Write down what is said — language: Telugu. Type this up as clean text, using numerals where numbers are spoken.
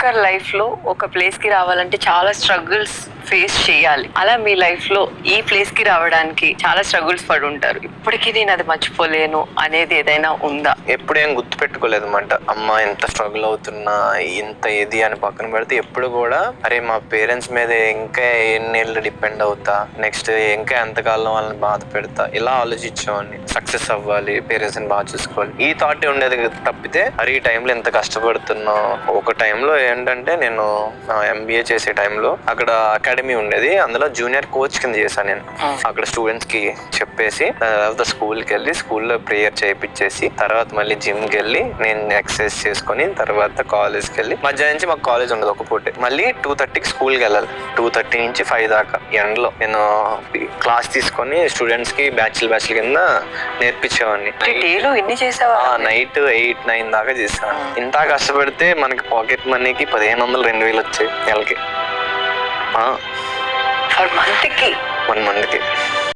ఒక్కొక్కరి లైఫ్ లో ఒక ప్లేస్ కి రావాలంటే చాలా స్ట్రగుల్స్ ఫేస్ చేయాలి. అలా మీ లైఫ్ లో ఈ ప్లేస్ కి రావడానికి చాలా స్ట్రగుల్స్ పడి ఉంటారు. ఇప్పటికీ నేను అది మర్చిపోలేను అనేది ఏదైనా ఉందా? ఎప్పుడేం గుర్తు పెట్టుకోలేదు అన్నమాట. అమ్మ ఎంత స్ట్రగుల్ అవుతున్నా, ఇంత ఇది అని పక్కన పెడితే ఎప్పుడు కూడా అరే మా పేరెంట్స్ మీద ఇంకా ఎన్నేళ్ళు డిపెండ్ అవుతా, నెక్స్ట్ ఇంకా ఎంతకాలం వాళ్ళని బాధ పెడతా, ఇలా ఆలోచించేవాడిని. సక్సెస్ అవ్వాలి, పేరెంట్స్ ని బాగా చూసుకోవాలి, ఈ థాట్ ఉండేది తప్పితే అరే ఈ టైంలో ఎంత కష్టపడుతున్నా. ఒక టైంలో ఏంటంటే నేను MBA చేసే టైంలో అక్కడ అకాడమీ ఉండేది, అందులో జూనియర్ కోచ్ కింద చేశాను నేను. అక్కడ స్టూడెంట్స్ కి చెప్పేసి తర్వాత స్కూల్కి వెళ్ళి స్కూల్లో ప్రేయర్ చేయించేసి తర్వాత మళ్ళీ జిమ్ కి వెళ్ళి నేను ఎక్సర్సైజ్ చేసుకుని తర్వాత కాలేజ్కి వెళ్ళి మధ్యాహ్నం నుంచి మాకు కాలేజ్ ఉండదు ఒక పూట. మళ్ళీ 2:30కి స్కూల్కి వెళ్ళాలి. 2:30 నుంచి 5 దాకా ఎండలో నేను క్లాస్ తీసుకొని స్టూడెంట్స్ కి బ్యాచ్ల కింద నేర్పించేవాడిని. డేలో ఎన్ని చేసావా? నైట్ 8-9 దాకా చేశాను. ఇంత కష్టపడితే మనకి పాకెట్ మనీకి 1500-2000 వచ్చాయి నెలకి. మంత్కి 1 మంత్కి.